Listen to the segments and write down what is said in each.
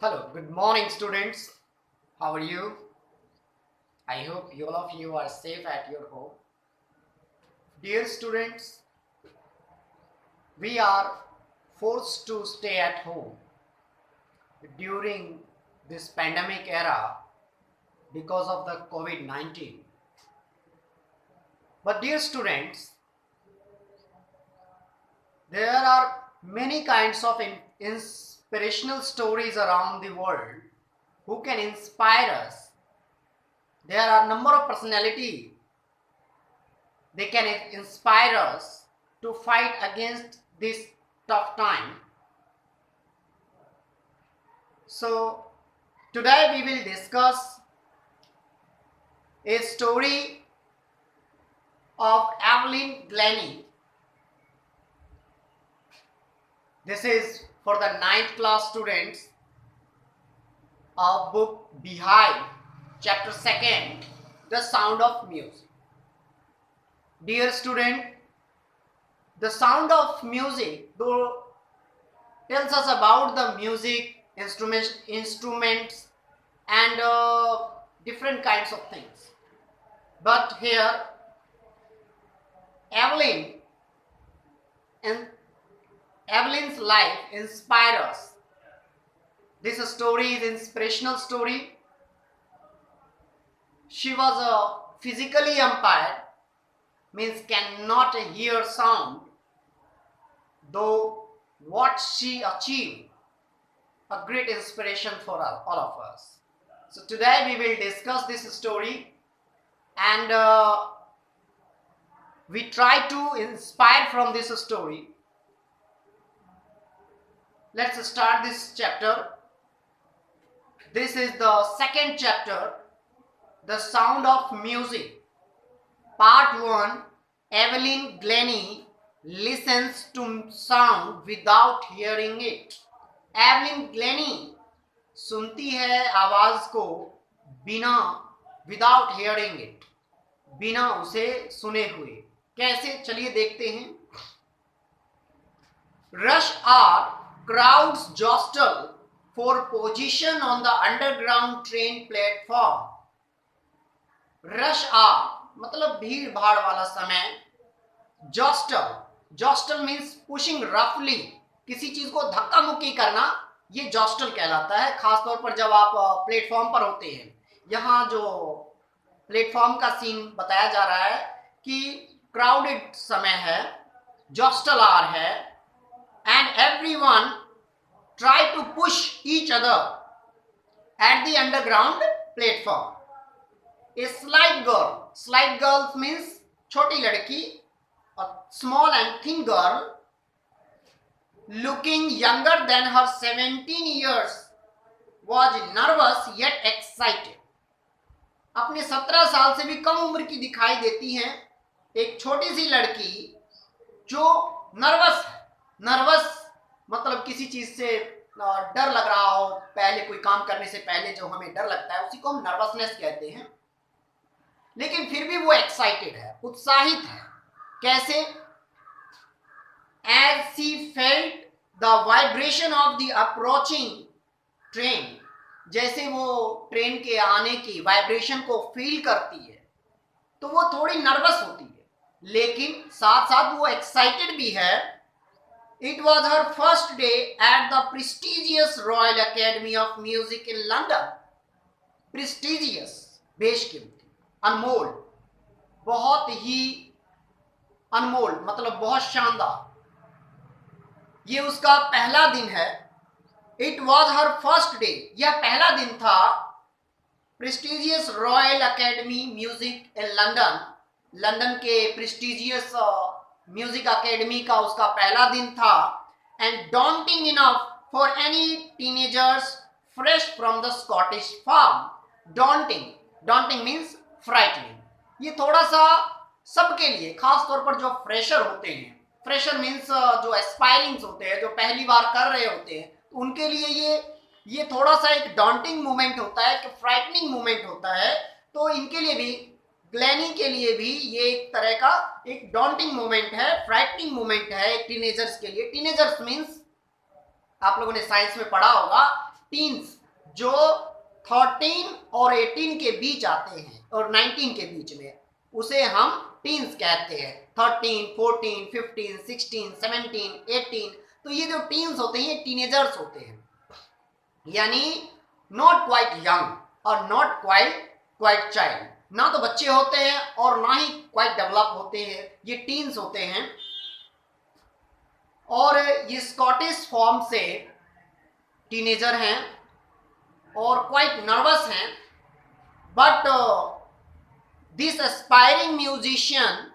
Hello, good morning, students. How are you? I hope all of you are safe at your home. Dear students, we are forced to stay at home during this pandemic era because of the COVID-19. But dear students, there are many kinds of inspirational stories around the world who can inspire us. There are a number of personalities. They can inspire us to fight against this tough time. So today we will discuss a story of Evelyn Glennie. This is for the 9th class students of book Beehive, chapter 2nd, The Sound of Music. Dear student, the sound of music tells us about the music, instruments and different kinds of things. But here, Evelyn's life inspires us. This story is an inspirational story. She was physically impaired, means cannot hear sound, though what she achieved, a great inspiration for all of us. So today we will discuss this story and we try to inspire from this story. Let's start this chapter. This is the second chapter, The Sound of Music. Part 1, Evelyn Glennie listens to sound without hearing it. Evelyn Glennie सुनती है आवाज को बिना without hearing it, बिना उसे सुने हुए. कैसे, चलिए देखते हैं. Rush hour, crowds jostle for position on the underground train platform. Rush hour मतलब भीड़ भाड़ वाला समय. जॉस्टल मीन्स पुशिंग रफली, किसी चीज को धक्का मुक्की करना, ये जॉस्टल कहलाता है. खासतौर पर जब आप प्लेटफॉर्म पर होते हैं. यहाँ जो प्लेटफॉर्म का सीन बताया जा रहा है कि क्राउडेड समय है, जॉस्टल आवर है, and everyone try to push each other at the underground platform. A slight girl means छोटी लड़की. A small and thin girl looking younger than her 17 years was nervous yet excited. अपने 17 साल से भी कम उम्र की दिखाई देती हैं एक छोटी सी लड़की जो नर्वस मतलब किसी चीज से डर लग रहा हो. पहले कोई काम करने से पहले जो हमें डर लगता है उसी को हम नर्वसनेस कहते हैं. लेकिन फिर भी वो एक्साइटेड है, उत्साहित है. कैसे? As she felt the vibration of the approaching train, जैसे वो ट्रेन के आने की वाइब्रेशन को फील करती है तो वो थोड़ी नर्वस होती है, लेकिन साथ साथ वो एक्साइटेड भी है. It was her first day at the prestigious royal academy of music in London. Prestigious, बेशकीमती, अनमोल, बहुत ही अनमोल मतलब बहुत शानदार. ये उसका पहला दिन है. It was her first day, यह पहला दिन था. Prestigious royal academy music in London, London के प्रेस्टिजियस म्यूजिक अकेडमी का उसका पहला दिन था. And daunting enough for any teenagers fresh from the Scottish farm. Daunting means frightening. ये थोड़ा सा सबके लिए, खास तौर पर जो फ्रेशर होते हैं, फ्रेशर मीन्स जो एस्पायरिंग्स होते हैं, जो पहली बार कर रहे होते हैं, तो उनके लिए ये थोड़ा सा एक डॉन्टिंग मोमेंट होता है, कि फ्राइटनिंग मोमेंट होता है. तो इनके लिए भी, ग्लेनी के लिए भी ये एक तरह का एक डॉन्टिंग मोमेंट है, फ्राइटनिंग मोमेंट है टीनेजर्स के लिए. टीनेजर्स मीन्स आप लोगों ने साइंस में पढ़ा होगा टीन्स जो 13 और 18 के बीच आते हैं और 19 के बीच में, उसे हम टीन्स कहते हैं। 13, 14, 15, 16, 17, 18, तो ये जो टीन्स होते हैं ये टीनेजर्स होते हैं, यानी नॉट क्वाइट यंग और नॉट क्वाइट चाइल्ड, ना तो बच्चे होते हैं और ना ही क्वाइट डेवलप होते हैं, ये टीन्स होते हैं। और ये स्कॉटिश फॉर्म से टीनेजर हैं और क्वाइट नर्वस हैं, but this aspiring musician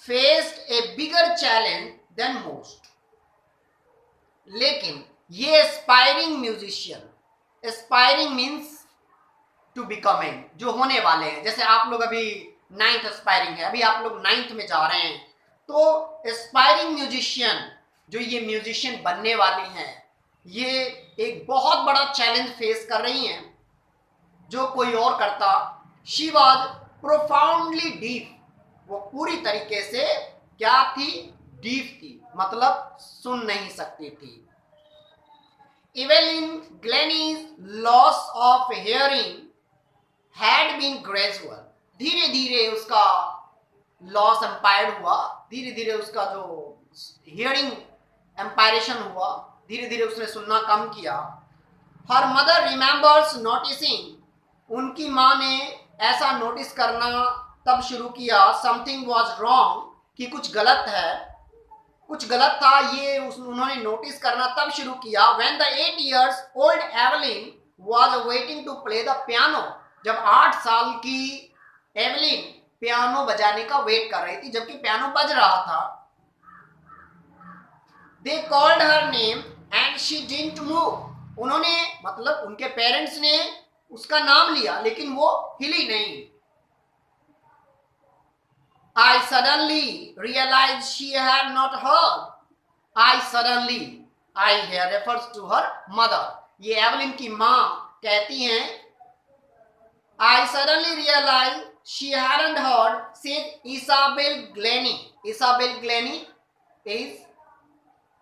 faced a bigger challenge than most. लेकिन ये aspiring musician, aspiring means to becoming, जो होने वाले हैं, जैसे आप लोग अभी 9th एस्पायरिंग है, अभी आप लोग 9th में जा रहे हैं, तो एस्पायरिंग म्यूजिशियन जो ये म्यूजिशियन बनने वाली हैं, ये एक बहुत बड़ा चैलेंज फेस कर रही हैं जो कोई और करता। शी वॉज प्रोफाउंडली डीप, वो पूरी तरीके से क्या थी, डीप थी, मतलब सुन नहीं सकती थी। Evelyn Glennie's loss of hearing had been gradual, धीरे धीरे उसका लॉस एम्पायर्ड हुआ, धीरे धीरे उसका जो हियरिंग एम्पायरेशन हुआ, धीरे धीरे उसने सुनना कम किया। हर मदर रिमेंबर्स नोटिसिंग, उनकी माँ ने ऐसा नोटिस करना तब शुरू किया, समथिंग वॉज रॉन्ग, कि कुछ गलत है, कुछ गलत था, ये उन्होंने नोटिस करना तब शुरू किया। When the 8 years old Evelyn was waiting to play the piano, जब 8 साल की एवलिन पियानो बजाने का वेट कर रही थी, जबकि पियानो बज रहा था। They called her name and she didn't move, उन्होंने मतलब उनके पेरेंट्स ने उसका नाम लिया लेकिन वो हिली नहीं। I suddenly realized she had not heard. I suddenly, I here refers to her mother. ये एवलिन की माँ कहती हैं, I suddenly realized she hadn't heard, said Isabel Glennie. Isabel Glennie is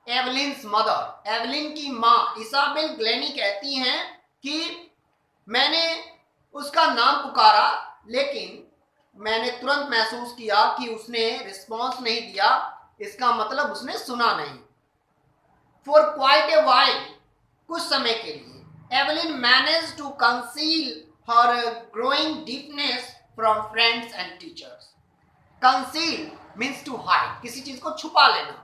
Evelyn's mother, Evelyn की माँ Isabelle Glenny कहती हैं कि मैंने उसका नाम पुकारा लेकिन मैंने तुरंत महसूस किया कि उसने रिस्पॉन्स नहीं दिया, इसका मतलब उसने सुना नहीं। फॉर क्वाइट ए वाइल, कुछ समय के लिए, Evelyn manage to conceal her growing deafness from friends and teachers. Conceal means to hide, किसी चीज को छुपा लेना,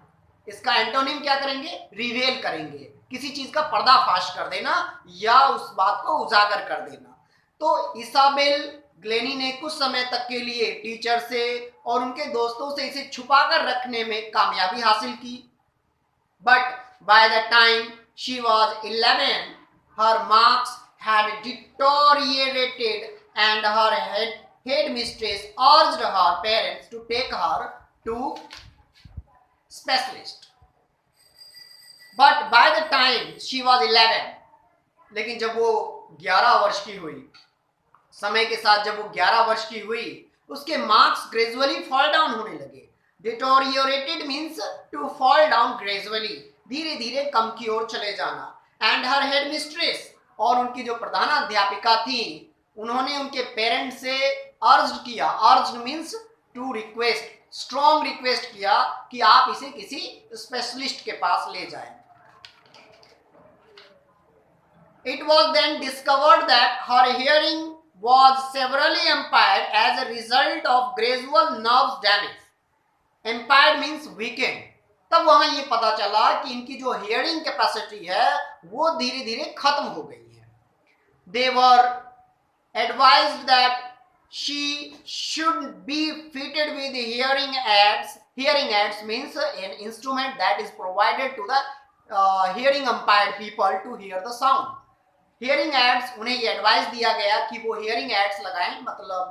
इसका एंटोनिम क्या करेंगे, रिवेल करेंगे, किसी चीज का पर्दाफाश कर देना या उस बात को उजागर कर देना। तो इसाबेल ग्लेनी ने कुछ समय तक के लिए टीचर से और उनके दोस्तों से इसे छुपाकर रखने में कामयाबी हासिल की। But by the time she was 11, her marks had deteriorated and her head mistress urged her parents to take her to specialist. But by the time she was 11, लेकिन जब वो 11 वर्ष की हुई, समय के साथ जब वो 11 वर्ष की हुई, उसके मार्क्स ग्रेजुअली फॉल डाउन होने लगे। Deteriorated means to fall down gradually, धीरे धीरे कम की ओर चले जाना। एंड हर हेड मिस्ट्रेस, और उनकी जो प्रधानाध्यापिका थी, उन्होंने उनके पेरेंट्स से अर्ज किया, urge means to request, strong request किया कि आप इसे किसी स्पेशलिस्ट के पास ले जाएं। It was then discovered that her hearing was severely impaired as a result of gradual nerve damage. Impaired means weakened. तब वहां ये पता चला कि इनकी जो हियरिंग कैपेसिटी है वो धीरे धीरे खत्म हो गई है। They were advised that she should be fitted with hearing aids. Hearing aids means an instrument that is provided to the hearing impaired people to hear the sound. Hearing aids, उन्हें ये एडवाइस दिया गया कि वो hearing aids लगाएं, मतलब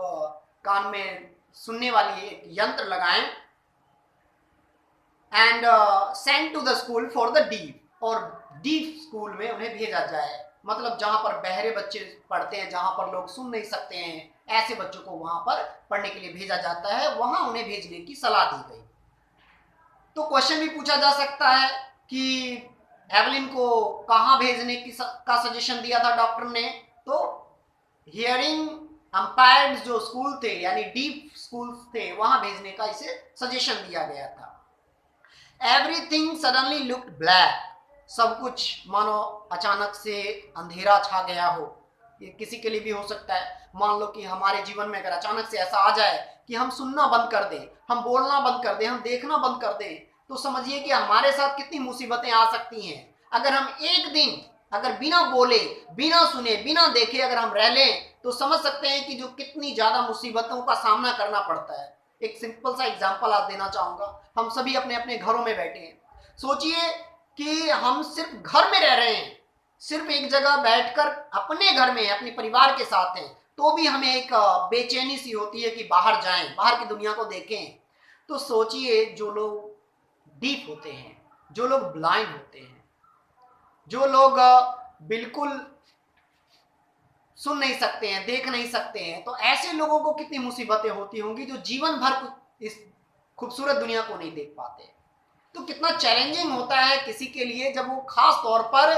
कान में सुनने वाली एक यंत्र लगाएं। And send to the school for the deaf, और डीफ स्कूल में उन्हें भेजा जाए, मतलब जहां पर बहरे बच्चे पढ़ते हैं, जहां पर लोग सुन नहीं सकते हैं, ऐसे बच्चों को वहां पर पढ़ने के लिए भेजा जाता है, वहां उन्हें भेजने की सलाह दी गई। तो क्वेश्चन भी पूछा जा सकता है कि एवलिन को कहाँ भेजने का सजेशन दिया था डॉक्टर ने? तो हियरिंग अंपायर्ड जो स्कूल थे यानी डीप स्कूल थे वहां भेजने का इसे सजेशन दिया गया था। एवरीथिंग सडनली लुक्ड ब्लैक, सब कुछ मानो अचानक से अंधेरा छा गया हो। ये किसी के लिए भी हो सकता है। मान लो कि हमारे जीवन में अगर अचानक से ऐसा आ जाए कि हम सुनना बंद कर दें, हम बोलना बंद कर दें, हम देखना बंद कर दें, तो समझिए कि हमारे साथ कितनी मुसीबतें आ सकती हैं। अगर हम एक दिन अगर बिना बोले, बिना सुने, बिना देखे अगर हम रह लें तो समझ सकते हैं कि जो कितनी ज्यादा मुसीबतों का सामना करना पड़ता है। एक सिंपल सा एग्जांपल आज देना चाहूंगा। हम सभी अपने अपने घरों में बैठे हैं। सोचिए कि हम सिर्फ घर में रह रहे हैं, सिर्फ एक जगह बैठकर अपने घर में अपने परिवार के साथ हैं, तो भी हमें एक बेचैनी सी होती है कि बाहर जाएं, बाहर की दुनिया को देखें। तो सोचिए जो लोग डीफ होते हैं, जो लोग ब्लाइंड होते हैं, जो लोग बिल्कुल सुन नहीं सकते हैं, देख नहीं सकते हैं, तो ऐसे लोगों को कितनी मुसीबतें होती होंगी जो जीवन भर इस खूबसूरत दुनिया को नहीं देख पाते। तो कितना चैलेंजिंग होता है किसी के लिए जब वो खास तौर पर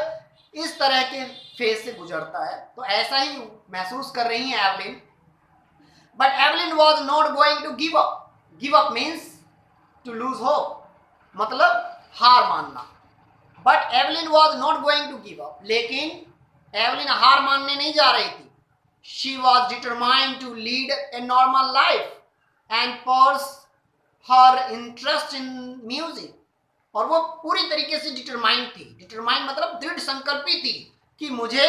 इस तरह के फेज से गुजरता है। तो ऐसा ही महसूस कर रही है Evelyn. But Evelyn was not going to give up. Give up means to lose hope, मतलब हार मानना। But Evelyn was not going to give up, लेकिन एवलिन हार मानने नहीं जा रही थी। She was determined to lead a normal life and pursue her interest in music. और वो पूरी तरीके से डिटरमाइंड थी। डिटरमाइंड मतलब दृढ़ संकल्पित थी कि मुझे